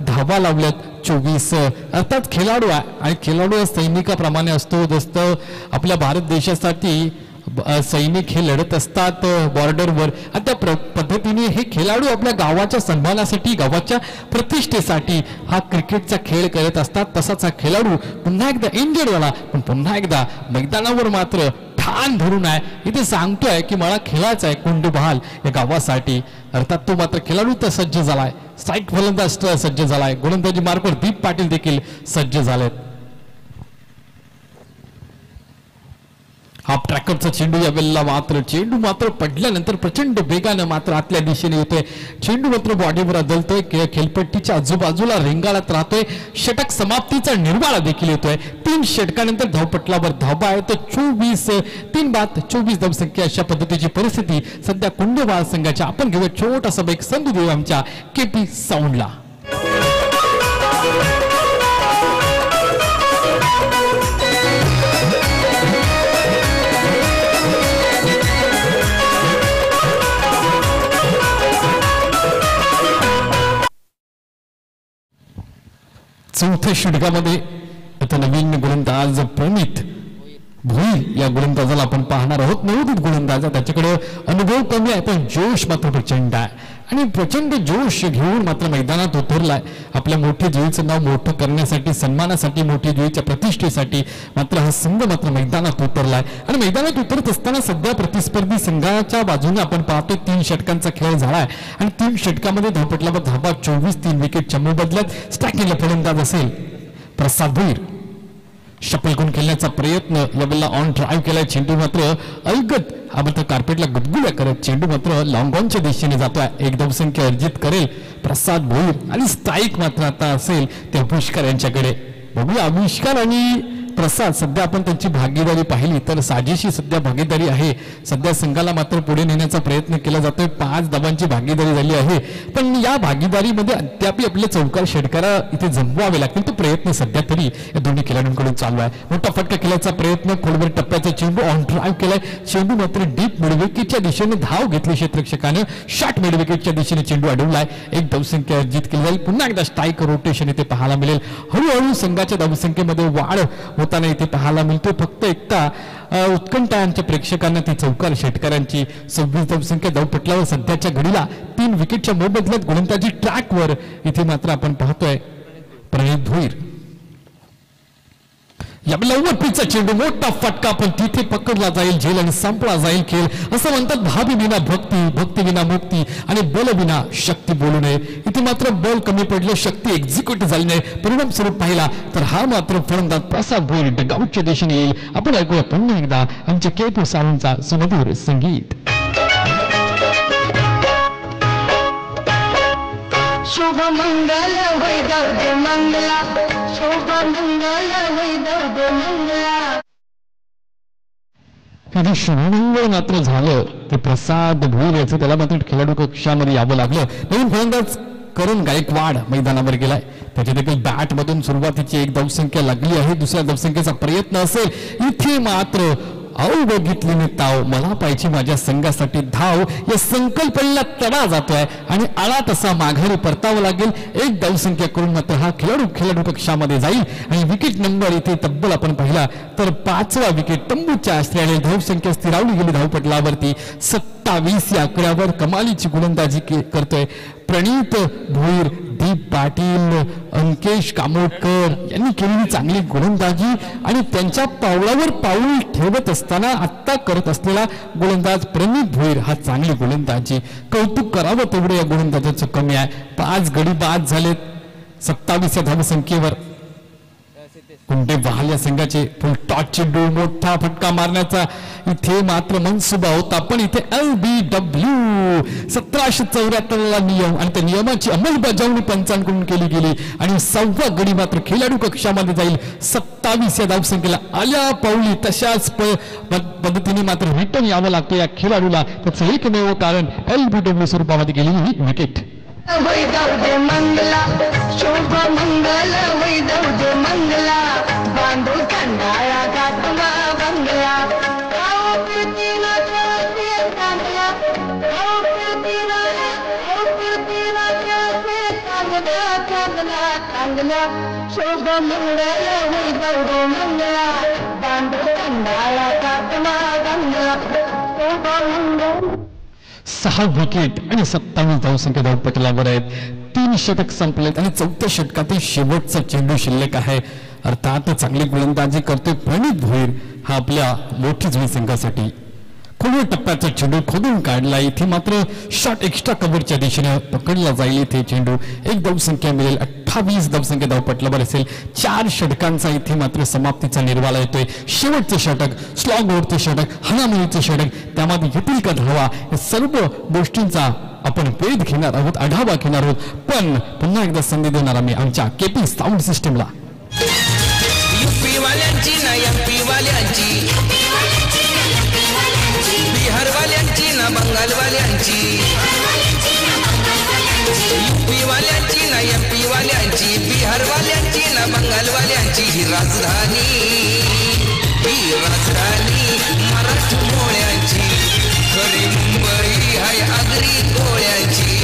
Speaker 1: धावा लावल्यात 24. अर्थात खेळाडू आहे आणि खेळाडू सैनिकाप्रमाणे असतो. जसं आपल्या भारत देशासाठी सैनिक हे लढत असतात बॉर्डरवर, आणि त्या पद्धतीने हे खेळाडू आपल्या गावाच्या सन्मानासाठी, गावाच्या प्रतिष्ठेसाठी हा क्रिकेटचा खेळ करत असतात. तसाच हा खेळाडू पुन्हा एकदा इंजर्ड झाला पण पुन्हा एकदा मैदानावर मात्र ठाण धरून आहे. इथे सांगतोय की मला खेळायचं आहे कुंडे बहाल या गावासाठी. अर्थात तो मात्र खेळाडू तर सज्ज झालाय, स्ट्राईक फलंदाज सज्ज झालाय, गोलंदाजी मार्फत दीप पाटील देखील सज्ज झालेत. हाफ ट्रॅकरचा चेंडू या वेळेला मात्र चेंडू मात्र पडल्यानंतर प्रचंड वेगानं मात्र आतल्या दिशेने येतोय. चेंडू मात्र बॉडीवर आदळतोय, खेळपट्टीच्या आजूबाजूला रिंगाळत राहतोय. षटक समाप्तीचा निर्वाळा देखील येतोय. 3 षटकानंतर धावपटलावर धावा आहे तर 24 3 बाद 24 धावसंख्या अशा पद्धतीची परिस्थिती सध्या कुंडे बहाल संघाच्या. आपण घेऊया छोटासा ब्रेक, संधू देऊ आमच्या केपी साऊंडला. चौथ्या षटकामध्ये आता नवीन गोलंदाज प्रणित भोईर या गोलंदाजाला आपण पाहणार आहोत. नवोदित गोलंदाज, त्याच्याकडे अनुभव कमी आहे पण जोश मात्र प्रचंड आहे आणि प्रचंड जोश घेऊन मात्र मैदानात उतरलाय. आपल्या मोठ्या जुईचं नाव मोठं करण्यासाठी, सन्मानासाठी, मोठी जुईच्या प्रतिष्ठेसाठी मात्र हा संघ मात्र मैदानात उतरलाय. आणि मैदानात उतरत असताना सध्या प्रतिस्पर्धी संघाच्या बाजूने आपण पाहतोय 3 षटकांचा खेळ झालाय आणि 3 षटकामध्ये धावपटलावर धावा 24, 3 विकेटच्या मोबदल्यात. स्ट्रायकिंगला फलंदाज असेल प्रसाद भोईर. शपल गुण खेळण्याचा प्रयत्न यावेळेला ऑन ड्राईव्ह केलाय, चेंडू मात्र अलगद हा मात्र कार्पेटला गुदगुल्या करत चेंडू मात्र लॉंग ऑनच्या दिशेने जातोय. एक धावसंख्या अर्जित करेल प्रसाद भोईर आणि स्ट्राईक मात्र आता असेल ते आविष्कार यांच्याकडे. बघूया आविष्कार आणि प्रसाद सध्या आपण त्यांची भागीदारी पाहिली तर साजेशी सध्या भागीदारी आहे. सध्या संघाला मात्र पुढे नेण्याचा प्रयत्न केला जातोय. 5 धावांची भागीदारी झाली आहे पण या भागीदारीमध्ये अद्याप आपले चौकार षटकारा इथे जमवावे लागतील. तो प्रयत्न सध्या तरी या दोन्ही खेळाडूंकडून चालू आहे. मोठा फटका केल्याचा प्रयत्न खोलवर टप्प्याचा चेंडू ऑन ड्राईव्ह केलाय. चेंडू मात्र डीप मिडविकेटच्या दिशेने धाव घेतली क्षेत्ररक्षकाने. शॉर्ट मिडविकेटच्या दिशेने चेंडू अडवलाय. एक धावसंख्या अर्जित केली जाईल. पुन्हा एकदा स्ट्राईक रोटेशन इथे पाहायला मिळेल. हळूहळू संघाच्या धावसंख्येमध्ये वाढ होताना इथे पाहायला मिळतो. फक्त एकटा उत्कंठांच्या प्रेक्षकांना ती चौकार षटकारांची 26 धावसंख्या धावपटलावर सध्याच्या घडीला 3 विकेटच्या मोबदल्यात गोलंदाजी ट्रॅकवर इथे मात्र आपण पाहतोय प्रणित भोईर. या लवकर पिचचा चेंडू मोठा फटका पण तिथे पकडला जाईल झेल आणि संपला जाईल खेळ. असं म्हणतात भावी विना भक्ती, भक्ती विना मुक्ती आणि बल विना शक्ती बोलू नये. इथे मात्र बल कमी पडले, शक्ती एक्झिक्यूट झाली नाही. परिणाम स्वरूप पाहिला तर हा मात्र फलंदाज प्रसाद भोईर डगआउटच्या दिशेने येईल. आपण ऐकूया पुन्हा एकदा आमच्या के सावंतचा सुमधुर संगीत.
Speaker 3: शुभ मंगल वैदव्य मंगला, शुभ मंगल वैदव्य मंगला.
Speaker 1: कधी शुभमंगळ मात्र झालं ते प्रसाद भोईर याचं त्याला मात्र खेळाडू कक्षामध्ये यावं लागलं. नवीन फलंदाज करून गायकवाड मैदानावर गेलाय. त्याच्या देखील बॅट मधून सुरुवातीची एक धावसंख्या लागली आहे. दुसऱ्या धावसंख्येचा प्रयत्न असेल. इथे मात्र बघितली मी ताव, मला पाहिजे माझ्या संघासाठी धाव या संकल्पनेला तडा जातोय आणि आळा तसा माघारी परतावं लागेल. एक धावसंख्या करून मात्र हा खेळाडू कक्षामध्ये जाईल आणि विकेट नंबर इथे तब्बल आपण पाहिला तर 5वा विकेट तंबूच्या असल्याने धावसंख्या स्थिरावली गेली धावपटलावरती. 27 या आकड्यावर कमालीची गोलंदाजी करतोय प्रणित भोईर. दीप पाटील, अंकेश कामोडकर यांनी केलेली चांगली गोलंदाजी आणि त्यांच्या पावलावर पाऊल ठेवत असताना आत्ता करत असलेला गोलंदाज प्रणित भोईर हा चांगली गोलंदाजी. कौतुक करावं तेवढं या गोलंदाजाचं कमी आहे. 5 गडी बाद झालेत 27 या धावसंख्येवर. कुंडे बहाल या संघाचे फुल टॉच चेंडू, मोठा फटका मारण्याचा इथे मात्र मनसुबा होता पण इथे LBW 1774 नियम आणि त्या नियमाची अंमलबजावणी पंचांकडून केली गेली आणि 6वा गडी मात्र खेळाडू कक्षामध्ये जाईल. 27 या धावसंख्येला आल्या पावली तशाच पद्धतीने मात्र रिटर्न यावं लागतं या खेळाडूला. त्याचं एकमेव कारण LBW स्वरूपामध्ये गेलेली विकेट.
Speaker 3: वैदव्य मंगला, शुभ मंगल वैदव्य मंगला, बांधू कंडाळा गातमा बंगला. शुभ मंगल वैदव्य मंगला, बांधू कंडाळा गातमा बंगला. शुभ मंगल.
Speaker 1: 6 विकेट आणि 27 धावसंख्या धावपटलावर आहेत. 3 षटक संपलेत आणि 4थ्या षटकातील शेवटचा चेंडू शिल्लक आहे. अर्थात चांगली गोलंदाजी करतोय प्रणित भोईर हा आपल्या मोठी जुळी संघासाठी. खोलवर टप्प्याचा चेंडू खोदून काढला. इथे मात्र शॉट एक्स्ट्रा कव्हरच्या दिशेने पकडला जाईल. इथे चेंडू एक धावसंख्या मिळेल. 28 धावसंख्या धावपटलावर असेल. 4 षटकांचा इथे मात्र समाप्तीचा निर्वाळा येतोय. शेवटचं षटक, स्लॉग ओव्हरचं षटक, हाणामारीचं षटक, त्यामध्ये येतील का धावा या सर्व गोष्टींचा आपण वेध घेणार आहोत, आढावा घेणार आहोत. पण पुन्हा एकदा संधी देणार आम्ही आमच्या केपी साऊंड सिस्टमला.
Speaker 2: यूपी वाल्यांची ना एमपी वाल्यांची, बिहार वाल्यांची ना बंगाल वाल्यांची, यूपी वाल्यांची ना एमपी वाल्यांची, बिहार वाल्यांची ना बंगाल वाल्यांची ही राजधानी मराठी मोळ्यांची, खरी मुंबई हाय आगरी गोळ्यांची.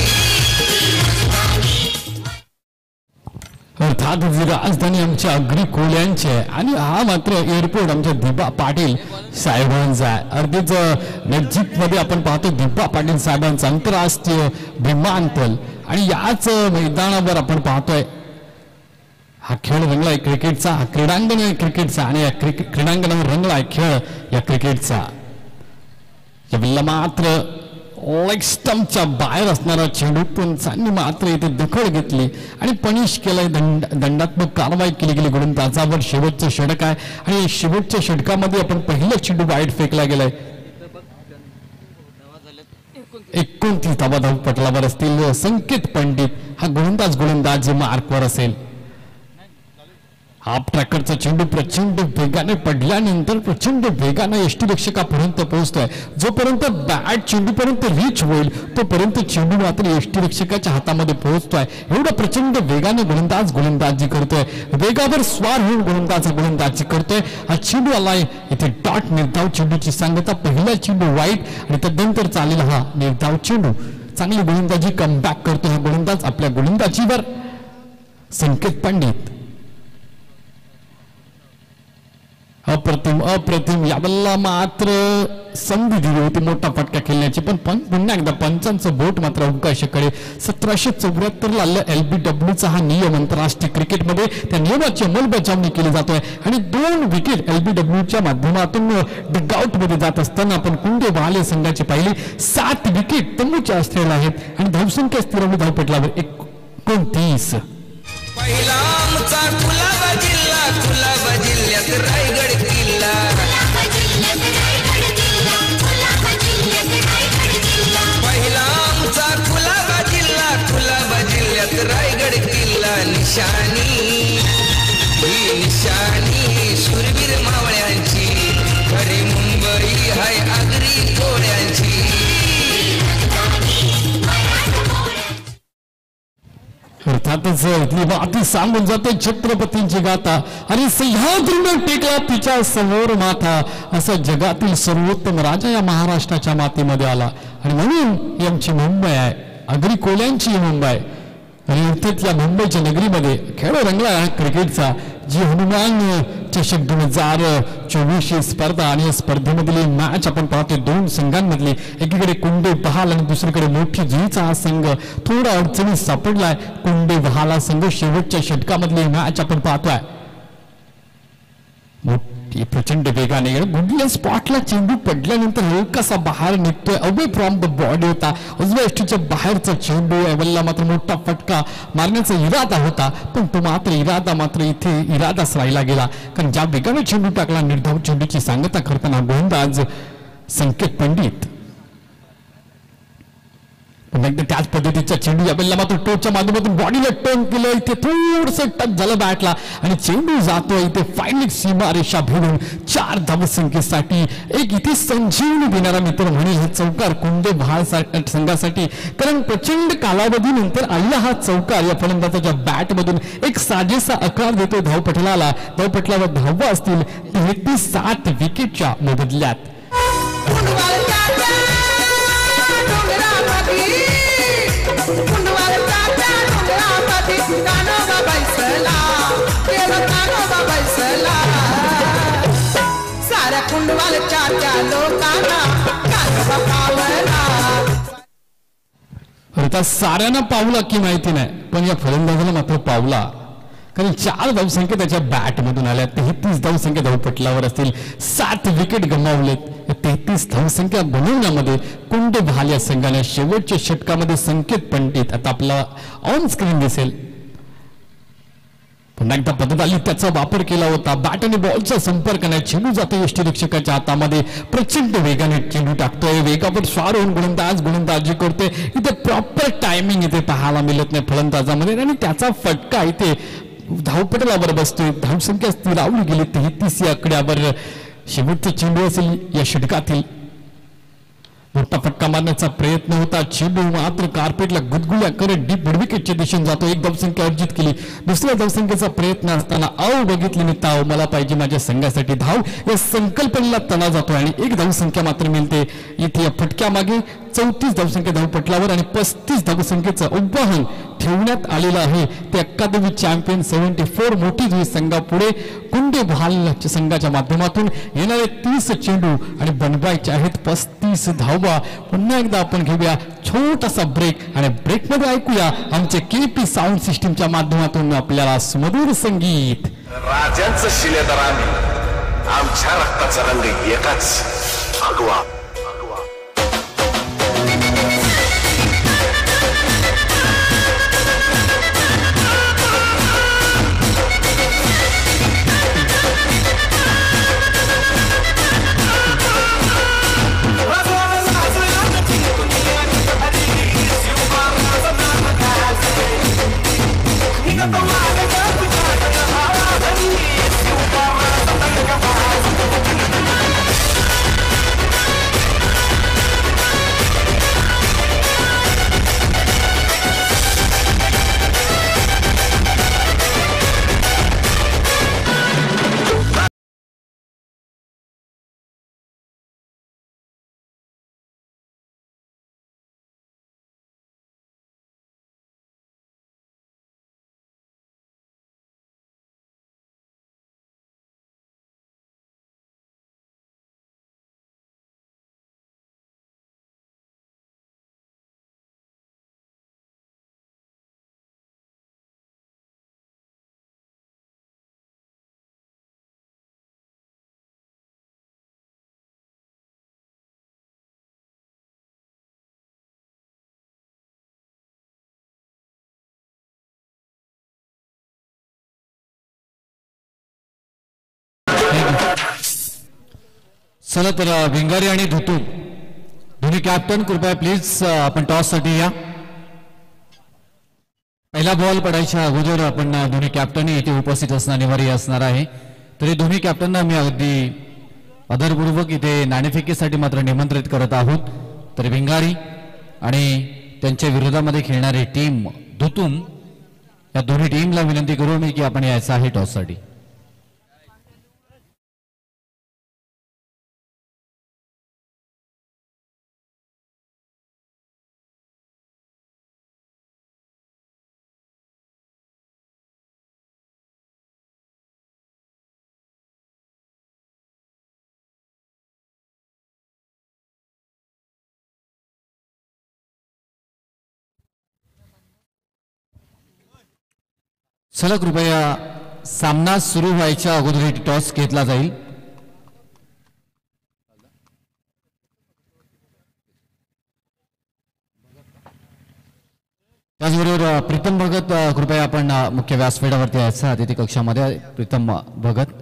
Speaker 1: अर्थात राजधानी आमच्या अग्री कोल्यांची आहे आणि हा मात्र एअरपोर्ट आमच्या दिबा पाटील साहेबांचा आहे. अगदीच नजीकमध्ये आपण पाहतो दिबा पाटील साहेबांचा आंतरराष्ट्रीय विमानतळ आणि याच मैदानावर आपण पाहतोय हा खेळ रंगलाय क्रिकेटचा. हा क्रीडांगण आहे क्रिकेटचा आणि या क्रीडांगणावर रंगलाय खेळ या क्रिकेटचा. यावेळेला मात्र लेग स्टंपच्या बाहेर असणारा चेंडू पंचांनी मात्र इथे दखल घेतली आणि पनिश केलंय. दंडात्मक कारवाई केली गेली गोलंदाजावर. शेवटचं षटक आहे आणि शेवटच्या षटकामध्ये आपण पहिलं चेंडू वाईट फेकला गेलाय. 29 धावा धावपटलावर असतील. संकेत पंडित हा गोलंदाज मार्कवर असेल. हाफ ट्रॅकरचा चेंडू प्रचंड वेगाने पडल्यानंतर प्रचंड वेगाने यष्टीरक्षकापर्यंत पोहोचतोय. जोपर्यंत बॅट चेंडूपर्यंत रीच होईल तोपर्यंत चेंडू मात्र यष्टीरक्षकाच्या हातामध्ये पोहोचतोय. एवढा प्रचंड वेगाने गोलंदाजी करतोय. वेगावर स्वार होऊन गोलंदाजी करतोय. हा चेंडू आलाय इथे डॉट निर्धाव चेंडूची सांगता. पहिला चेंडू वाईट आणि त्यानंतर चालेला हा निर्धाव चेंडू. चांगली गोलंदाजी कमबॅक करतो हा गोलंदाज. आपल्या गोलंदाजीवर संकेत पंडित. अप्रतिम यावेळेला मात्र संधी दिली होती मोठा फटका खेळण्याची, पण पुन्हा एकदा पंचांचं बोट मात्र अवकाशाकडे. 1774 ला LBWचा हा नियम आंतरराष्ट्रीय क्रिकेटमध्ये त्या नियमाची अंमलबजावणी केली जातोय आणि 2 विकेट LBWच्या माध्यमातून डगआउट मध्ये जात असताना आपण कुंडे बहाले संघाची पाहिली. 7 विकेट तंबूच्या असलेल्या आहेत आणि धावसंख्या स्थिरावली धावपटलावर 29.
Speaker 2: पहिला आमचा कुलाबा जिल्ह्यात रायगड किल्ला. पहिला आमचा कुलाबा जिल्ह्यात रायगड किल्ला. निशाणी ही निशाणी शूरवीर मावळ्यांची. खरी मुंबई हाय आगरी कोळ्यांची.
Speaker 1: अर्थातच इथली बाती सांगून जाते छत्रपतींची गाथा आणि सह्याद्रीनं टेकला तिच्या समोर माथा. असा जगातील सर्वोत्तम राजा या महाराष्ट्राच्या मातीमध्ये आला आणि म्हणून ही आमची मुंबई आहे. आगरी कोल्यांची मुंबई आणि अर्थात या मुंबईच्या नगरीमध्ये खेळ रंगला क्रिकेटचा. जी हनुमान चषक 2024 स्पर्धा आणि या स्पर्धेमधली मॅच आपण पाहतोय 2 संघांमधली. एकीकडे कुंडे बहाल आणि दुसरीकडे मोठी जुईचा हा संघ थोडा अडचणीत सापडलाय. कुंडे बहाल हा संघ शेवटच्या षटकामधली मॅच आपण पाहतोय. प्रचंड वेगाने गुडल्या स्पॉटला चेंडू पडल्यानंतर हलकासा बाहेर निघतोय. अवे फ्रॉम द बॉडी होता. उजव्या यष्टीच्या बाहेरचा चेंडू यावेळेला मात्र मोठा फटका मारण्याचा इरादा होता, पण तो मात्र इथे इरादाच राहिला गेला. कारण ज्या वेगाने चेंडू टाकला निर्धाव चेंडूची सांगता करताना गोलंदाज संकेत पंडित. त्याच पद्धतीचा चेंडू यावेळेला मात्र टोचच्या माध्यमातून बॉडीला टर्न केलं. इथे थोडस टच झालं बॅटला आणि चेंडू जातोय इथे फायनल सीमारेषा भिडून 4 धावसंख्येसाठी. एक इथे संजीवनी देणारा मित्र म्हणेल हा चौकार कुंडे बहाल संघासाठी. कारण प्रचंड कालावधीनंतर आलेला हा चौकार या फलंदाजाच्या बॅटमधून एक साजेसा आकार देतोय धावपटलाला. धावपटलावर धावा असतील 37 विकेटच्या मोबदल्यात. आता साऱ्यांना पावला की माहिती नाही, पण या फलंदाजाला मात्र पावला. कारण 4 धावसंख्या त्याच्या बॅटमधून आल्या. 33 धावसंख्या धावपटलावर असतील. 7 विकेट गमावलेत. 33 धावसंख्या बनवण्यामध्ये कुंडे बहाल या संघाने शेवटच्या षटकामध्ये संकेत पंडित आता आपला ऑन स्क्रीन दिसेल. पुन्हा एकदा पद्धत आली त्याचा वापर केला होता. बॅट आणि बॉलचा संपर्क नाही. चेंडू जातो यष्टीरक्षकाच्या हातामध्ये. प्रचंड वेगाने चेंडू टाकतोय. वेगावर स्वार होऊन गोलंदाजी करतोय. इथे प्रॉपर टायमिंग इथे पाहायला मिळत नाही फलंदाजामध्ये आणि त्याचा फटका इथे धावपटलावर बसतोय. धावसंख्या स्थिरावली गेली 33 या आकड्यावर. शेवटचा चेंडू असेल या षटकातील. मोठा फटका मारण्याचा प्रयत्न होता. चेंडू मात्र कार्पेटला गुदगुल्या करत डीप मिडविकेटच्या दिशेने जातो. 1 धावसंख्या अर्जित केली. दुसऱ्या धावसंख्येचा प्रयत्न असताना बघितली मी ताव मला पाहिजे माझ्या संघासाठी धाव या संकल्पनेला तणा जातो आणि 1 धावसंख्या मात्र मिळते. इथे या फटक्यामागे 34 धावसंख्या धावपटलावर आणि 35 धावसंख्येचं आव्हान ठेवण्यात आलेलं आहे. ते अकादमी चॅम्पियन 74 मोठी जुई संघापुढे कुंडे बहाल संघाच्या माध्यमातून येणारे 30 चेंडू आणि बनवायचे आहेत 35 धावा. पुन्हा एकदा आपण घेऊया छोटासा ब्रेक आणि ब्रेकमध्ये ऐकूया आमचे KP साऊंड सिस्टीमच्या माध्यमातून आपल्याला सुमधुर संगीत.
Speaker 4: राजांचं शिलेदार आम्ही, आमच्या रक्ताचा रंग एकाच भगवा.
Speaker 1: चला तर भिंगारी आणि धुतू दोन्ही कॅप्टन कृपया प्लीज आपण टॉस साठी या. पहिला बॉल पडायच्या अगोदर आपण दोन्ही कॅप्टन इथे उपस्थित असणं अनिवार्य असणार आहे. तरी दोन्ही कॅप्टनना मी अगदी आदरपूर्वक इथे नाणेफेकीसाठी मात्र निमंत्रित करत आहोत. तर भिंगारी आणि त्यांच्या विरोधामध्ये खेळणारी टीम धुतूम या दोन्ही टीमला विनंती करू मी की आपण यायचं आहे टॉससाठी. चला कृपया सामना सुरू व्हायच्या अगोदर टॉस घेतला जाईल. त्याचबरोबर प्रीतम भगत कृपया आपण मुख्य व्यासपीठावरती यायचं अतिथी कक्षामध्ये. प्रीतम भगत.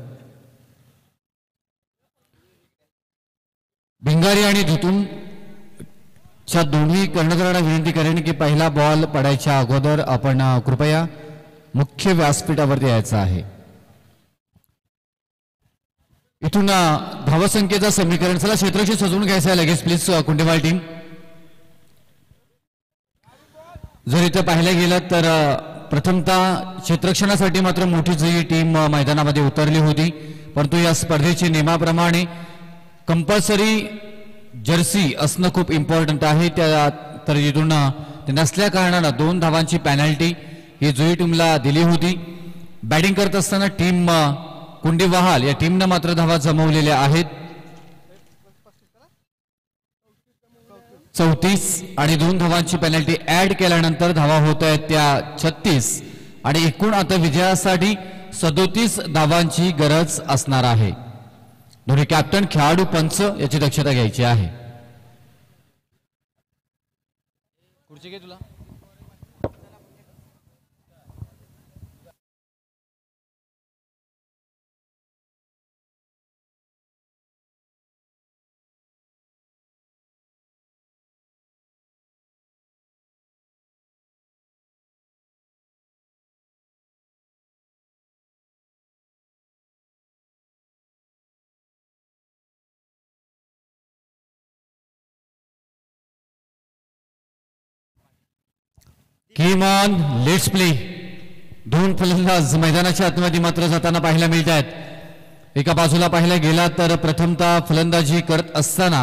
Speaker 1: भिंगारी आणि धुतून च्या दोन्ही कर्णधारांना विनंती करेन की पहिला बॉल पडायच्या अगोदर आपण कृपया मुख्य व्यासपीठावरती यायचं आहे. इथून धावसंख्येचं समीकरण चला क्षेत्रक्षी सजवून घ्यायचं आहे लगेच प्लीज कुंडेवाल टीम. जर इथं पाहिलं गेलं तर प्रथमतः क्षेत्ररक्षणासाठी मात्र मोठी जी टीम मैदानामध्ये उतरली होती, परंतु या स्पर्धेच्या नियमाप्रमाणे कंपल्सरी जर्सी असणं खूप इम्पॉर्टंट आहे. त्या तर इथून ते नसल्या कारणानं 2 धावांची पेनल्टी ही जुई टीमला दिली होती. बॅटिंग करत असताना टीम कुंडीवाहाल या टीमनं मात्र धावा जमवलेल्या आहेत 34 आणि 2 धावांची पेनल्टी ऍड केल्यानंतर धावा होत आहेत त्या 36 आणि एकूण आता विजयासाठी 37 धावांची गरज असणार आहे. दोन्ही कॅप्टन खेळाडू पंच याची दक्षता घ्यायची आहे. खुर्ची घे तुला. Game on, let's play. 2 फलंदाज मैदानाच्या आतमध्ये मात्र जाताना पाहायला मिळत आहेत. एका बाजूला पाहायला गेला तर प्रथमतः फलंदाजी करत असताना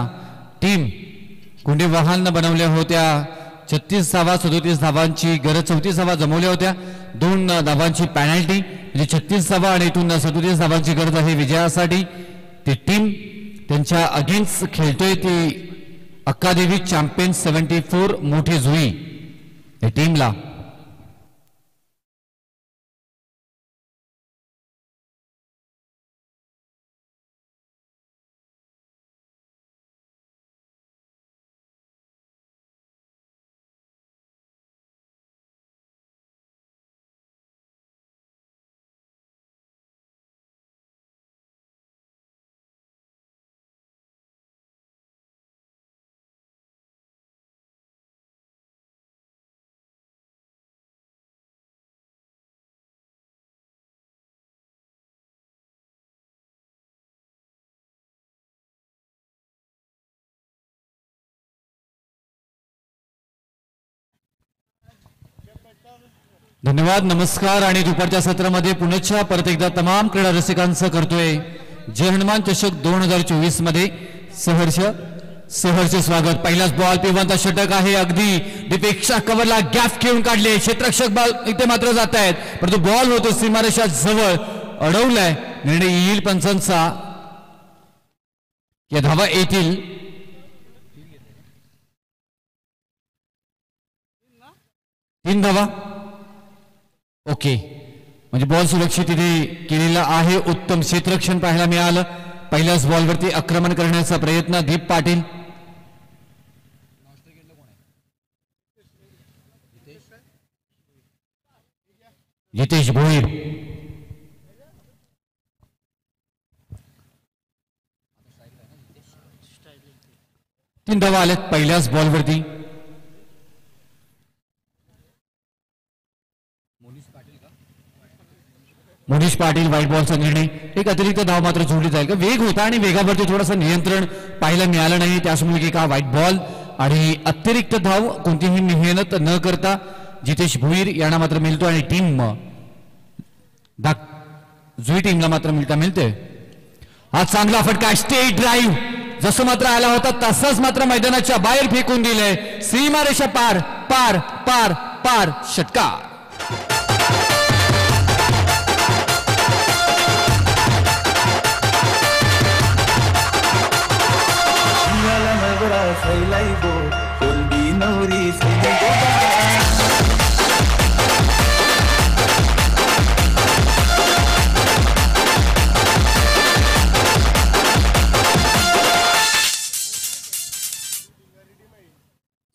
Speaker 1: टीम कुंडीवाहालनं बनवल्या होत्या 36 धावा, 37 धावांची गरज, 34 धावा जमवल्या होत्या. 2 धावांची पेनल्टी म्हणजे 36 धावा आणि इथून 37 धावांची गरज आहे विजयासाठी. ती टीम त्यांच्या अगेन्स्ट खेळतोय ती अक्कादेवी चॅम्पियन 74 मोठी जुई या टीमला. धन्यवाद, नमस्कार. आणि दुपारच्या सत्रामध्ये पुण्याच्या परत एकदा तमाम क्रीडा रसिकांचं करतोय जय हनुमान चषक 2024 मध्ये सहर्ष स्वागत. पहिलाच बॉल पिवंत षटक आहे, अगदी दीपेक्षा कव्हरला गॅप घेऊन काढले. क्षेत्ररक्षक बॉल इथे मात्र जात आहेत, परंतु बॉल होतो सीमारेषा जवळ, अडवलाय. निर्णय येईल पंचांचा, या धावा येतील. तीन धावा. ओके, म्हणजे बॉल सुरक्षित इथे केलेला आहे. उत्तम क्षेत्ररक्षण पाहायला मिळालं. पहिल्याच बॉलवरती आक्रमण करण्याचा प्रयत्न दीप पाटील. जितेश भोईर. 3 धावा आल्यात पहिल्याच बॉलवरती. मोनिश पाटील व्हाईट बॉलचा निर्णय. एक अतिरिक्त धाव मात्र जोडली जाईल का. वेग होता आणि वेगावरती थोडासा नियंत्रण पाहायला मिळालं नाही, त्यामुळे एक व्हाईट बॉल आणि अतिरिक्त धाव कोणतीही मेहनत न करता जितेश भोईर यांना मात्र मिळतो आणि टीम जुई टीमला मात्र मिळते. हा चांगला फटका स्टेट ड्राईव्ह जसं मात्र आला होता तसंच मात्र मैदानाच्या बाहेर फेकून दिलंय. सीमारेषा पार पार पार पार षटकार.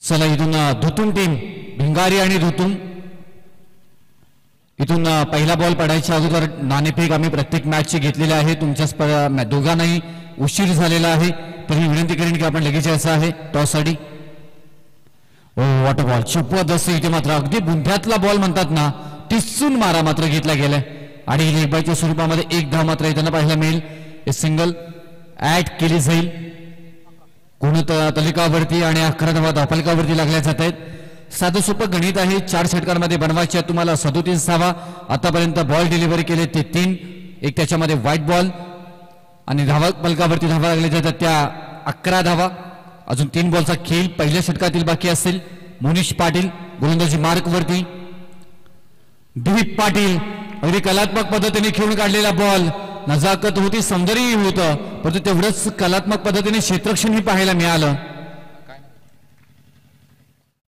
Speaker 1: चला इथून धुतून टीम भिंगारी आणि धुतून इथून पहिला बॉल पडायच्या अगोदर नाणेफेक आम्ही प्रत्येक मॅचची घेतलेली आहे. तुमच्या दोघांनाही उशीर झालेला आहे तरी विनंती करेन की आपण लगेच यायचं आहे टॉससाठी. वॉटर बॉल जबरदस्त इथे मात्र अगदी बुंध्यातला बॉल म्हणतात ना टिसून मारा मात्र घेतला गेलाय आणि लेग बायच्या स्वरूपामध्ये एक धाव मात्र इथं पाहायला मिळेल. हे सिंगल ऍड केली जाईल गुण तालिकावरती आणि 11 धावा धावफलकावरती लागल्या जात आहेत. साधं सोपं गणित आहे. 4 षटकांमध्ये बनवायचे तुम्हाला 37 धावा. आतापर्यंत बॉल डिलिव्हरी केले ते 3, एक त्याच्यामध्ये व्हाईट बॉल आणि धावा फलकावरती धावा लागल्या जातात त्या 11 धावा. अजून 3 बॉलचा खेळ पहिल्या षटकातील बाकी असेल. मोनिश पाटील गोलंदाजी मार्क वरती. दिलीप पाटील अगदी कलात्मक पद्धतीने खेळून काढलेला बॉल. नजाकत होती सौंदर्य होतं परंतु तेवढंच कलात्मक पद्धतीने क्षेत्ररक्षणही पाहायला मिळालं.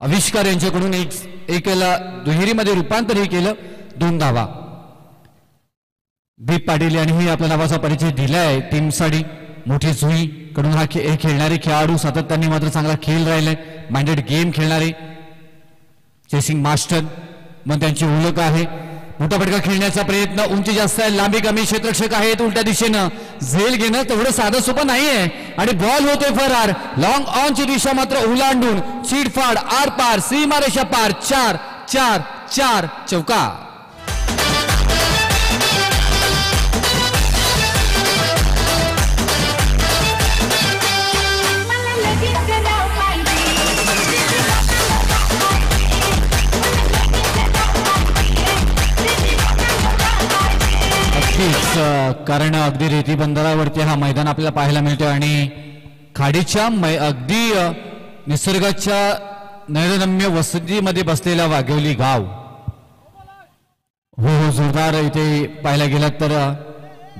Speaker 1: आविष्कार यांच्याकडून एकेला दुहेरीमध्ये रूपांतरही केलं. 2 धावा. दीप पाटील यांनीही आपल्या नावाचा परिचय दिलाय टीमसाठी. मोठी जुई कडून हा खेळणारे खेळाडू सातत्याने मात्र चांगला खेळ राहिले. माइंडेड गेम खेळणारे चेसिंग मास्टर मग त्यांची ओळख आहे. मोठा फटका खेळण्याचा प्रयत्न. उंची जास्त आहे लांबी कमी. क्षेत्ररक्षक आहेत उलट्या दिशेनं. झेल घेणं तेवढं साधं सोपं नाहीये आणि बॉल होतोय फरार. लॉंग ऑनची दिशा मात्र ओलांडून चिडफाड आर पार सीमारेषा पार. 4 4 4 चौका. कारण अगदी रेती बंदरावरती हा मैदान आपल्याला पाहायला मिळतो आणि खाडीच्या अगदी निसर्गाच्या नैरम्य वसतीमध्ये बसलेला वाघोली गाव. हो हो जोरदार इथे पाहायला गेलात तर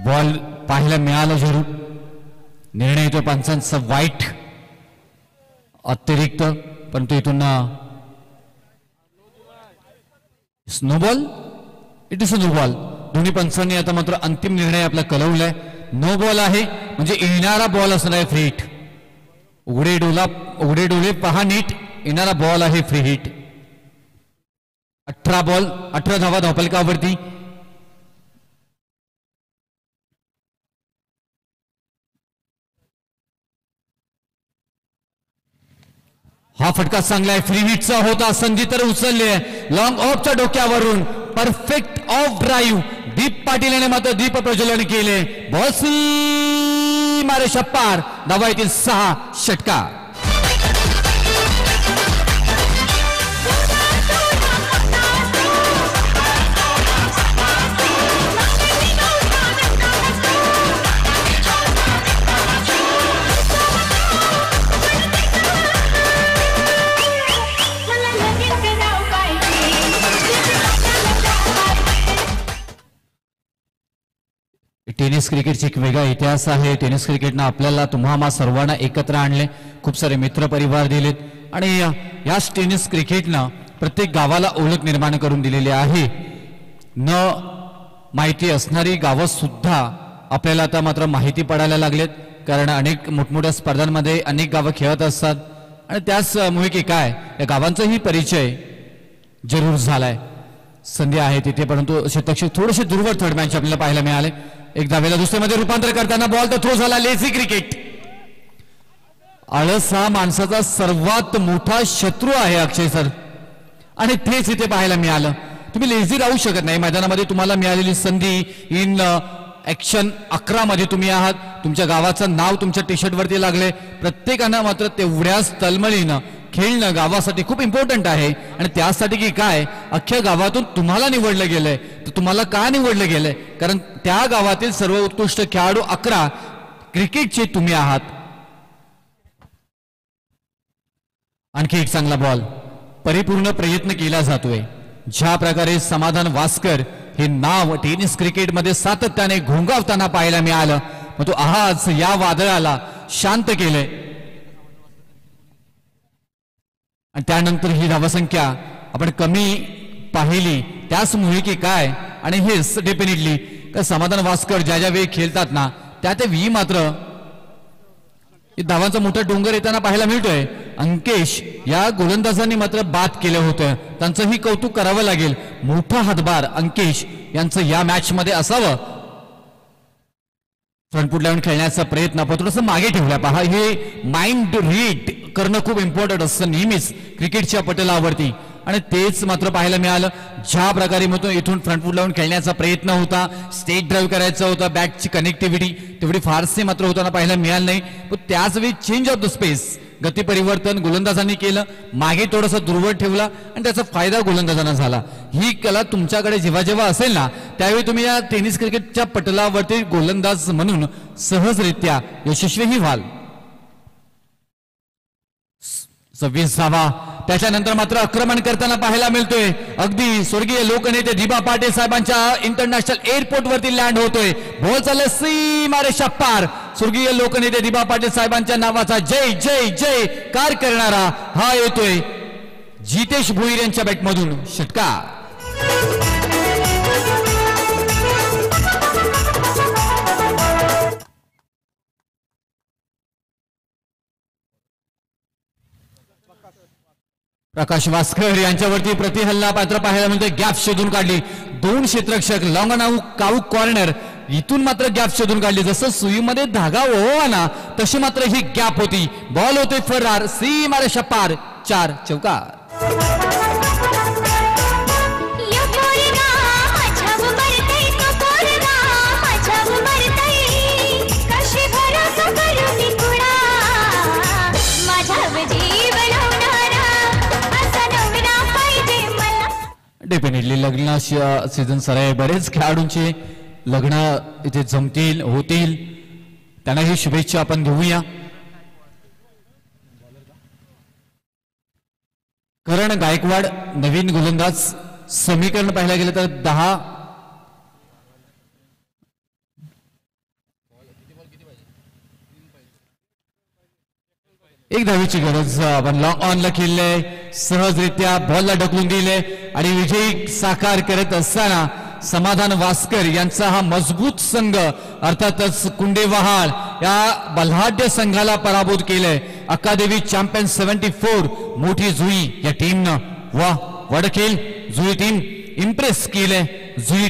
Speaker 1: बॉल पाहायला मिळाला जरूर. निर्णय येतो पंचांचा वाईट अतिरिक्त परंतु इथून स्नोबॉल. It is a no ball. दोन्ही पंचांनी आता मात्र अंतिम निर्णय आपला कळवलाय. नो बॉल आहे म्हणजे येणारा बॉल असणार आहे फ्री हिट. उघडे डोळे पहा नीट. येणारा बॉल आहे फ्री हिट. 18 बॉल 18 धावा धावफलकावरती. हा फटका चांगला आहे. फ्री हिटचा होता. संधी तर उचलली आहे लॉंग ऑफच्या डोक्यावरून. Perfect off drive. Deep Patil याने मात्र दीप प्रज्वलन केले. बॉल सीमारेषा पार. धावा येतील 6 षटकार. टेनिस क्रिकेटचा एक वेगळा इतिहास आहे. टेनिस क्रिकेटनं आपल्याला तुम्हा सर्वांना एकत्र आणले. खूप सारे मित्र परिवार दिलेत आणि याच टेनिस क्रिकेटनं प्रत्येक गावाला ओळख निर्माण करून दिलेली आहे. न माहिती असणारी गावं सुद्धा आपल्याला आता मात्र माहिती पडायला लागलेत कारण अनेक मोठमोठ्या स्पर्धांमध्ये अनेक गावं खेळत असतात आणि त्याचमुळे की काय या गावांचाही परिचय जरूर झालाय. संधी आहे तिथे परंतु क्षेत्ररक्षक थोडेसे दुर्वळ थर्ड मॅच आपल्याला पाहायला मिळाले. एक धावेला दुसऱ्यामध्ये रूपांतर करताना बॉल तर थ्रो झाला. लेझी क्रिकेट
Speaker 5: आळस हा माणसाचा सर्वात मोठा शत्रू आहे अक्षय सर, आणि तेच इथे पाहायला मिळालं. तुम्ही लेझी राहू शकत नाही मैदानामध्ये. तुम्हाला मिळालेली संधी इन ऍक्शन 11 मध्ये तुम्ही आहात. तुमच्या गावाचं नाव तुमच्या टी शर्ट वरती लागले. प्रत्येकानं मात्र तेवढ्याच तळमळीनं खेळणं गावासाठी खूप इम्पॉर्टंट आहे. आणि त्यासाठी की काय अख्ख्या गावातून तुम्हाला निवडलं गेलंय. तर तुम्हाला का निवडलं गेलंय? कारण त्या गावातील सर्व उत्कृष्ट खेळाडू 11 क्रिकेटचे तुम्ही आहात. आणखी एक चांगला बॉल, परिपूर्ण प्रयत्न केला जातोय. ज्या प्रकारे समाधान वास्कर हे नाव टेनिस क्रिकेटमध्ये सातत्याने घोंगावताना पाहायला मिळालं, मग तो आज या वादळाला शांत केलंय. आणि त्यानंतर ही धावसंख्या आपण कमी पाहिली त्याचमुळे की काय, आणि हेच डेफिनेटली का समाधान वास्कर ज्या ज्या वेळी खेळतात ना त्या वेळी मात्र धावांचा मोठा डोंगर येताना पाहायला मिळतोय. अंकेश या गोलंदाजांनी मात्र बाद केलं होतं, त्यांचंही कौतुक करावं लागेल. मोठा हातभार अंकेश यांचं या मॅच मध्ये असावं. फ्रंटफूट लावून खेळण्याचा प्रयत्न आपण थोडंसं मागे ठेवला पहा. हे माइंड रीड करणं खूप इम्पॉर्टंट असतं नेहमीच क्रिकेटच्या पटलावरती, आणि तेच मात्र पाहायला मिळालं. ज्या प्रकारे मग इथून फ्रंटफूट लावून खेळण्याचा प्रयत्न होता, स्टेट ड्राईव्ह करायचा होता, बॅटची कनेक्टिव्हिटी तेवढी फारसे मात्र होताना पाहायला मिळालं नाही. पण त्याच वेळी चेंज ऑफ द स्पेस, गती परिवर्तन गोलंदाजांनी केलं, मागे थोडासा दुर्बळ ठेवला आणि त्याचा फायदा गोलंदाजांना झाला. ही कला तुमच्याकडे जेव्हा जेव्हा असेल ना त्यावेळी तुम्ही या टेनिस क्रिकेटच्या पटलावरती गोलंदाज म्हणून सहजरित्या यशस्वीही व्हाल. 26 धावा. त्याच्यानंतर मात्र आक्रमण करताना पाहायला मिळतोय. अगदी स्वर्गीय लोकनेते दिबा पाटील साहेबांच्या इंटरनॅशनल एअरपोर्ट वरती लँड होतोय. बॉल चालले सीमा रेषा पार. स्वर्गीय लोकनेते दिबा पाटील साहेबांच्या नावाचा जय जय जय कार करणारा हा येतोय जितेश भोईर यांच्या बॅटमधून षटकार. प्रकाश वास्कर यांच्यावरती प्रतिहल्ला पात्र पाहायला मिळतोय. गॅप शोधून काढली. 2 क्षेत्ररक्षक लॉंग काऊ कॉर्नर इथून मात्र गॅप शोधून काढली. जसं सुईमध्ये धागा ओवा ना तशी मात्र ही गॅप होती. बॉल होते फरार. सीमा रेषा पार. 4 चौकार. डेफिनेटली लग्न सीझन सर आहे. बरेच खेळाडूंचे लग्न इथे जमतील होतील, त्यांना ही शुभेच्छा आपण देऊया. करण गायकवाड नवीन गोलंदाज. समीकरण पाहायला गेलं तर 10. एक धावेची गरज. आपण लॉंग ऑनला खेळले, सहजरित्या बॉलला ढकलून दिले आणि विजयी साकार करत असताना समाधान वास्कर यांचा हा मजबूत संघ अर्थातच कुंडेवहाळ या बल्हाढ्य संघाला पराभूत केलंय. अकादेवी चॅम्पियन 74 मोठी जुई या टीमनं. वा वडखेल जुई टीम इम्प्रेस केले. जुई